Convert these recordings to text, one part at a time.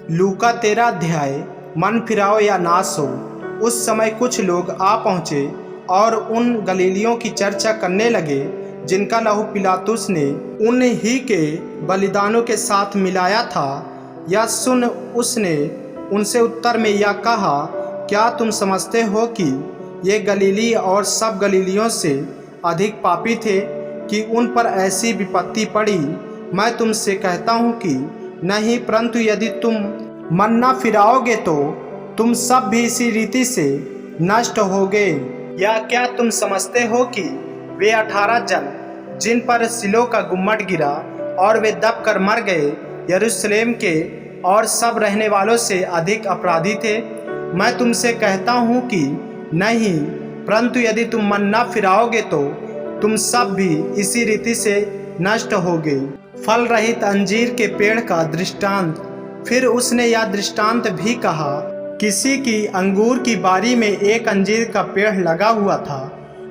लूका 13 अध्याय। मन फिराओ या नाश हो। उस समय कुछ लोग आ पहुँचे और उन गलीलियों की चर्चा करने लगे जिनका लहू पिलातुस ने उन ही के बलिदानों के साथ मिलाया था। यह सुन उसने उनसे उत्तर में यह कहा, क्या तुम समझते हो कि ये गलीली और सब गलीलियों से अधिक पापी थे कि उन पर ऐसी विपत्ति पड़ी? मैं तुमसे कहता हूँ कि नहीं, परंतु यदि तुम मन न फिराओगे तो तुम सब भी इसी रीति से नष्ट होगे। या क्या तुम समझते हो कि वे 18 जन जिन पर सिलो का गुम्मट गिरा और वे दब कर मर गए, यरूशलेम के और सब रहने वालों से अधिक अपराधी थे? मैं तुमसे कहता हूँ कि नहीं, परंतु यदि तुम मन न फिराओगे तो तुम सब भी इसी रीति से नष्ट होगे। फल रहित अंजीर के पेड़ का दृष्टांत। फिर उसने यह दृष्टांत भी कहा, किसी की अंगूर की बारी में एक अंजीर का पेड़ लगा हुआ था।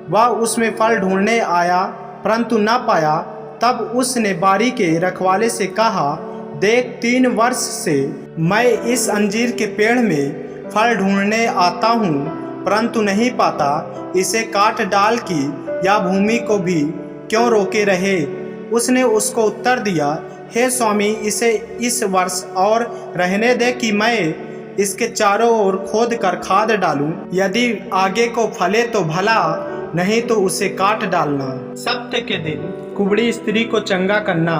वह उसमें फल ढूंढने आया परंतु न पाया। तब उसने बारी के रखवाले से कहा, देख, 3 वर्ष से मैं इस अंजीर के पेड़ में फल ढूंढने आता हूँ परंतु नहीं पाता। इसे काट डाल कि या भूमि को भी क्यों रोके रहे? उसने उसको उत्तर दिया, हे स्वामी, इसे इस वर्ष और रहने दे कि मैं इसके चारों ओर खोद कर खाद डालूं। यदि आगे को फले तो भला, नहीं तो उसे काट डालना। सप्ताह के दिन कुबड़ी स्त्री को चंगा करना।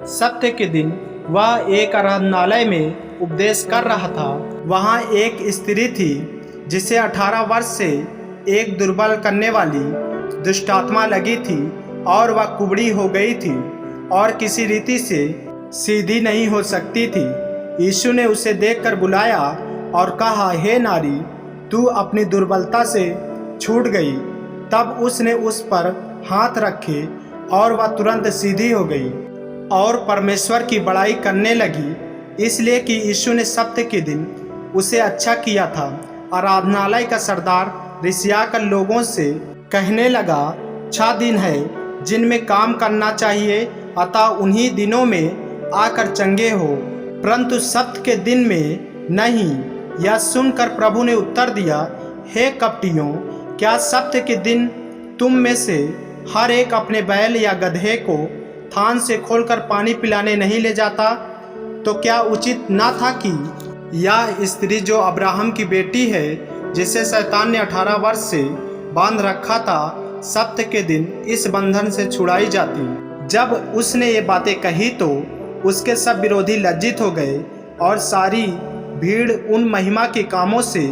सप्ताह के दिन वह एक आराधनालय में उपदेश कर रहा था। वहाँ एक स्त्री थी जिसे 18 वर्ष से एक दुर्बल करने वाली दुष्टात्मा लगी थी और वह कुबड़ी हो गई थी और किसी रीति से सीधी नहीं हो सकती थी। यीशु ने उसे देखकर बुलाया और कहा, हे नारी, तू अपनी दुर्बलता से छूट गई। तब उसने उस पर हाथ रखे और वह तुरंत सीधी हो गई और परमेश्वर की बड़ाई करने लगी, इसलिए कि यीशु ने सप्ताह के दिन उसे अच्छा किया था। आराधनालय का सरदार रिसियाकर लोगों से कहने लगा, 6 दिन है जिनमें काम करना चाहिए, अतः उन्हीं दिनों में आकर चंगे हो, परंतु सप्ताह के दिन में नहीं। यह सुनकर प्रभु ने उत्तर दिया, हे कपटियों, क्या सप्ताह के दिन तुम में से हर एक अपने बैल या गधे को थान से खोलकर पानी पिलाने नहीं ले जाता? तो क्या उचित ना था कि यह स्त्री जो अब्राहम की बेटी है, जिसे शैतान ने 18 वर्ष से बांध रखा था, सप्ताह के दिन इस बंधन से छुड़ाई जाती? जब उसने ये बातें कही तो उसके सब विरोधी लज्जित हो गए और सारी भीड़ उन महिमा के कामों से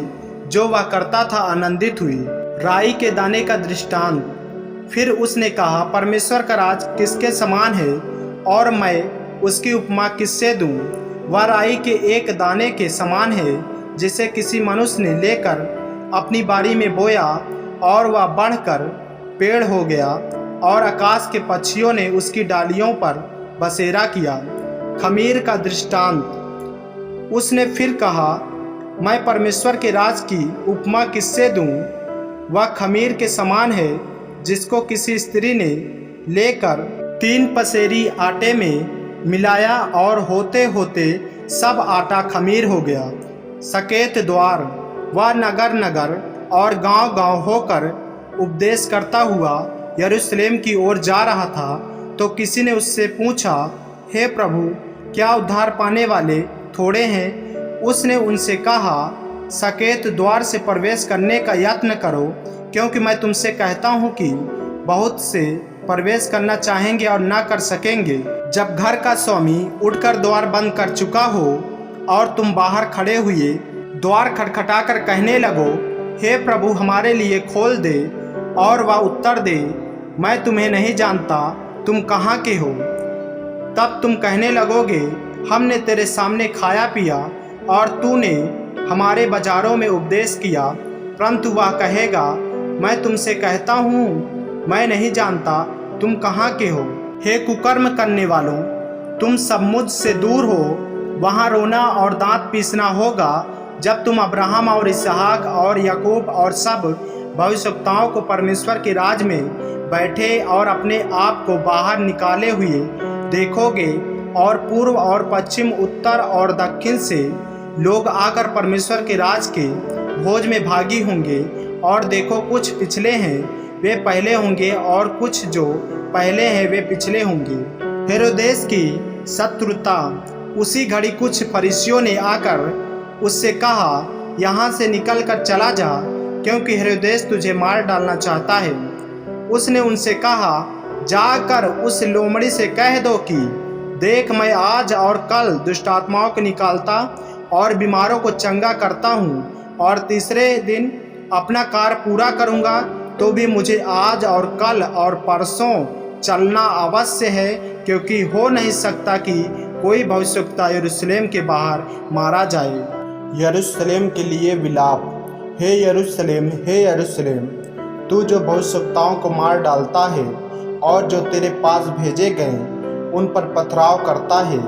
जो वह करता था आनंदित हुई। राई के दाने का दृष्टांत। फिर उसने कहा, परमेश्वर का राज किसके समान है और मैं उसकी उपमा किससे दूं? वह राई के एक दाने के समान है जिसे किसी मनुष्य ने लेकर अपनी बाड़ी में बोया और वह बढ़कर पेड़ हो गया और आकाश के पक्षियों ने उसकी डालियों पर बसेरा किया। खमीर का दृष्टांत। उसने फिर कहा, मैं परमेश्वर के राज की उपमा किससे दूं? वह खमीर के समान है जिसको किसी स्त्री ने लेकर 3 पसेरी आटे में मिलाया और होते होते सब आटा खमीर हो गया। सकेत द्वार। वह नगर नगर और गांव गांव होकर उपदेश करता हुआ यरूशलेम की ओर जा रहा था, तो किसी ने उससे पूछा, हे प्रभु, क्या उद्धार पाने वाले थोड़े हैं? उसने उनसे कहा, सकेत द्वार से प्रवेश करने का यत्न करो, क्योंकि मैं तुमसे कहता हूँ कि बहुत से प्रवेश करना चाहेंगे और ना कर सकेंगे। जब घर का स्वामी उठकर द्वार बंद कर चुका हो और तुम बाहर खड़े हुए द्वार खटखटाकर कहने लगो, हे प्रभु, हमारे लिए खोल दे, और वह उत्तर दे, मैं तुम्हें नहीं जानता, तुम कहाँ के हो? तब तुम कहने लगोगे, हमने तेरे सामने खाया पिया और तूने हमारे बाजारों में उपदेश किया। परंतु वह कहेगा, मैं तुमसे कहता हूँ, मैं नहीं जानता, तुम कहाँ के हो? हे कुकर्म करने वालों, तुम सब मुझसे दूर हो। वहाँ रोना और दांत पीसना होगा जब तुम अब्राहम और इसहाक और याकूब और सब भविष्यवक्ताओं को परमेश्वर के राज में बैठे और अपने आप को बाहर निकाले हुए देखोगे। और पूर्व और पश्चिम, उत्तर और दक्षिण से लोग आकर परमेश्वर के राज के भोज में भागी होंगे। और देखो, कुछ पिछले हैं वे पहले होंगे, और कुछ जो पहले हैं वे पिछले होंगे। हेरोदेस की शत्रुता। उसी घड़ी कुछ फरीसियों ने आकर उससे कहा, यहाँ से निकल कर चला जा, क्योंकि हेरोदेस तुझे मार डालना चाहता है। उसने उनसे कहा, जाकर उस लोमड़ी से कह दो कि देख, मैं आज और कल दुष्टात्माओं को निकालता और बीमारों को चंगा करता हूँ, और तीसरे दिन अपना कार्य पूरा करूँगा। तो भी मुझे आज और कल और परसों चलना अवश्य है, क्योंकि हो नहीं सकता कि कोई भविष्यवक्ता यरूशलेम के बाहर मारा जाए। यरूशलेम के लिए विलाप। हे यरूशलेम, हे यरूशलेम, तू जो भविष्यवक्ताओं को मार डालता है और जो तेरे पास भेजे गए उन पर पथराव करता है,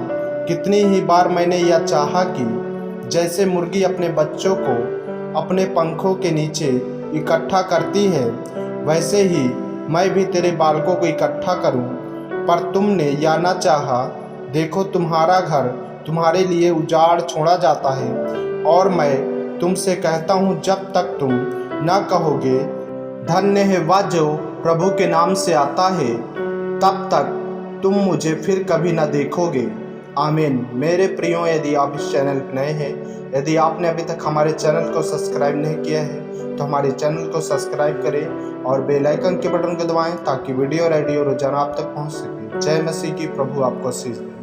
कितनी ही बार मैंने यह चाहा कि जैसे मुर्गी अपने बच्चों को अपने पंखों के नीचे इकट्ठा करती है, वैसे ही मैं भी तेरे बालकों को इकट्ठा करूं, पर तुमने यह न चाहा। देखो, तुम्हारा घर तुम्हारे लिए उजाड़ छोड़ा जाता है, और मैं तुमसे कहता हूँ, जब तक तुम न कहोगे धन्य है वह जो प्रभु के नाम से आता है, तब तक तुम मुझे फिर कभी न देखोगे। आमीन। मेरे प्रियो, यदि आप इस चैनल पर नए हैं, यदि आपने अभी तक हमारे चैनल को सब्सक्राइब नहीं किया है, तो हमारे चैनल को सब्सक्राइब करें और बेल आइकन के बटन को दबाएं, ताकि वीडियो रोजाना आप तक पहुंच सके। जय मसीह की। प्रभु आपको आशीष दे।